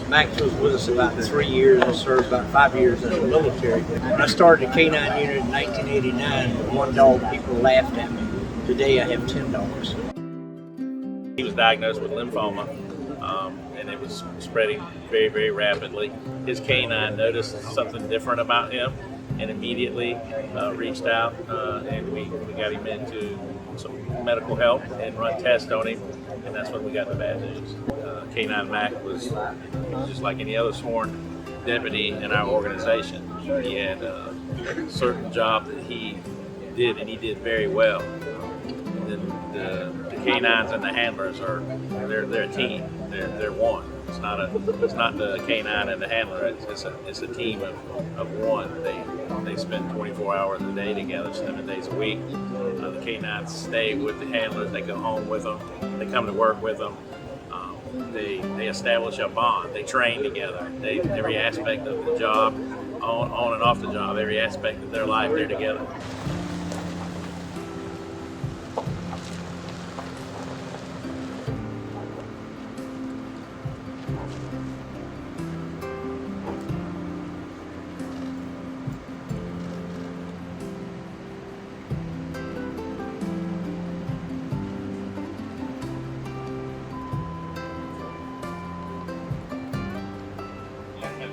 Max was with us about 3 years and served about 5 years in the military. When I started the K9 unit in 1989, with one dog, people laughed at me. Today I have 10 dogs. He was diagnosed with lymphoma, and it was spreading very, very rapidly. His canine noticed something different about him and immediately reached out, and we got him into some medical help and run tests on him, and that's when we got the bad news. K9 Mac was just like any other sworn deputy in our organization. He had a certain job that he did, and he did very well. And then the canines and the handlers they're a team. They're one. It's not the canine and the handler. It's a team of one. They spend 24 hours a day together, 7 days a week. The canines stay with the handlers. They go home with them. They come to work with them. They establish a bond. They train together. Every aspect of the job, on and off the job, every aspect of their life, they're together.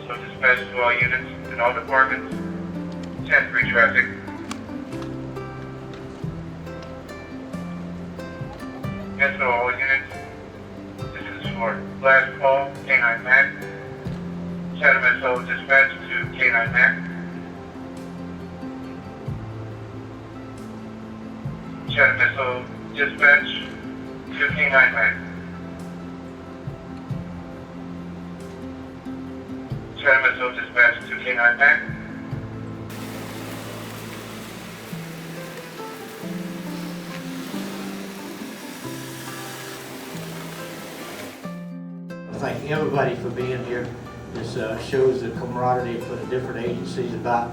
So dispatch to all units in all departments, 10-3 traffic. Yes, so all units, this is for last call, K9 Mac. Chatham SO dispatch to K9 Mac. Chatham SO dispatch to K9 Mac. Chatham SO dispatch to K9 Mac. Thank everybody for being here. This shows the camaraderie for the different agencies about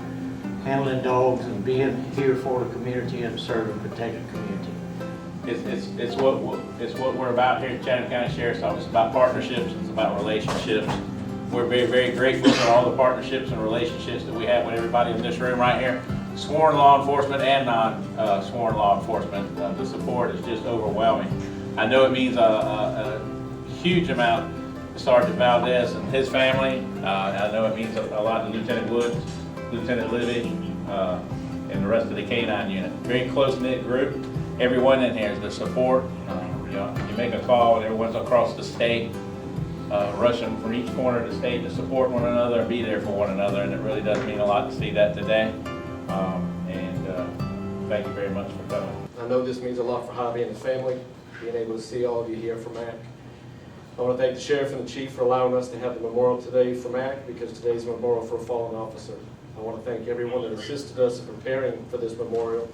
handling dogs and being here for the community and serving and protecting the community. It's what we're about here at Chatham County Sheriff's Office. It's about partnerships. It's about relationships. We're very, very grateful for all the partnerships and relationships that we have with everybody in this room right here. Sworn law enforcement and non-sworn law enforcement. The support is just overwhelming. I know it means a huge amount to Sergeant Valdez and his family. I know it means a lot to Lieutenant Woods, Lieutenant Livy, and the rest of the K9 unit. Very close-knit group. Everyone in here is the support. You make a call and everyone's across the state. Rushing from each corner of the state to support one another and be there for one another, and it really does mean a lot to see that today. Thank you very much for coming. I know this means a lot for Javi and his family, being able to see all of you here for Mac. I want to thank the Sheriff and the Chief for allowing us to have the memorial today for Mac, because today's a memorial for a fallen officer. I want to thank everyone that assisted us in preparing for this memorial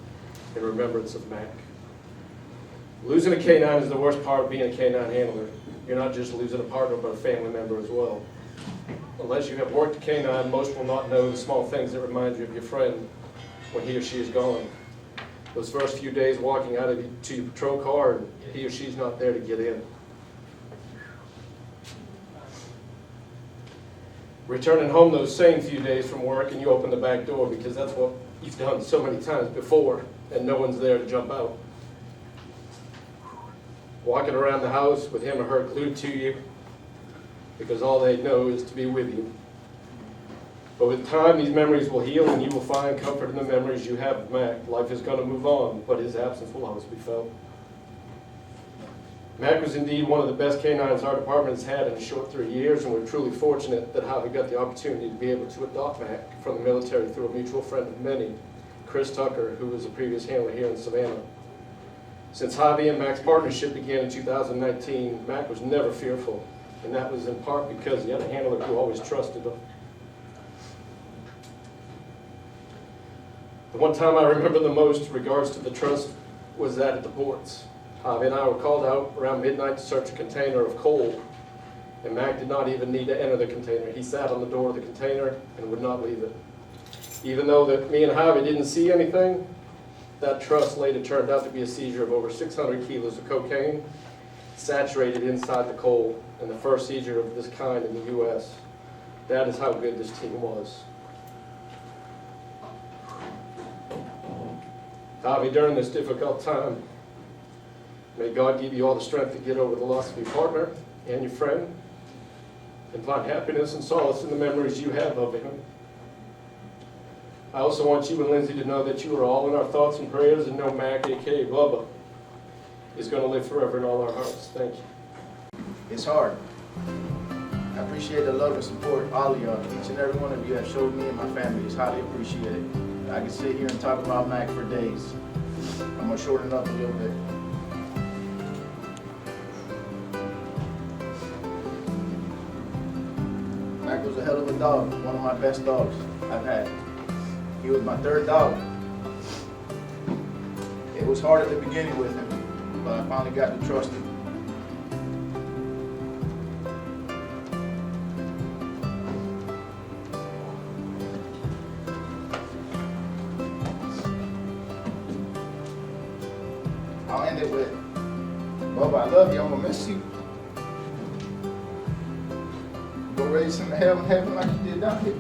in remembrance of Mac. Losing a K9 is the worst part of being a K9 handler. You're not just losing a partner, but a family member as well. Unless you have worked a K9, most will not know the small things that remind you of your friend when he or she is gone. Those first few days walking out to your patrol car and he or she's not there to get in. Returning home those same few days from work and you open the back door because that's what you've done so many times before and no one's there to jump out. Walking around the house with him or her glued to you because all they know is to be with you. But with time, these memories will heal and you will find comfort in the memories you have of Mac. Life is going to move on, but his absence will always be felt. Mac was indeed one of the best canines our department has had in a short 3 years, and we're truly fortunate that Javi got the opportunity to be able to adopt Mac from the military through a mutual friend of many, Chris Tucker, who was a previous handler here in Savannah. Since Javi and Mac's partnership began in 2019, Mac was never fearful, and that was in part because he had a handler who always trusted him. The one time I remember the most in regards to the trust was that at the ports. Javi and I were called out around midnight to search a container of coal, and Mac did not even need to enter the container. He sat on the door of the container and would not leave it. Even though that me and Javi didn't see anything, that trust later turned out to be a seizure of over 600 kilos of cocaine saturated inside the coal and the first seizure of this kind in the U.S. That is how good this team was. Javi, during this difficult time, may God give you all the strength to get over the loss of your partner and your friend, and find happiness and solace in the memories you have of him. I also want you and Lindsay to know that you are all in our thoughts and prayers, and know Mac, aka Bubba, is going to live forever in all our hearts. Thank you. It's hard. I appreciate the love and support all of y'all. Each and every one of you have showed me and my family. It's highly appreciated. I can sit here and talk about Mac for days. I'm gonna shorten it up a little bit. Mac was a hell of a dog, one of my best dogs I've had. He was my third dog. It was hard at the beginning with him, but I finally got to trust him. I'll end it with, Bubba, I love you, I'm gonna miss you. Go raise him to hell in heaven like you did down here.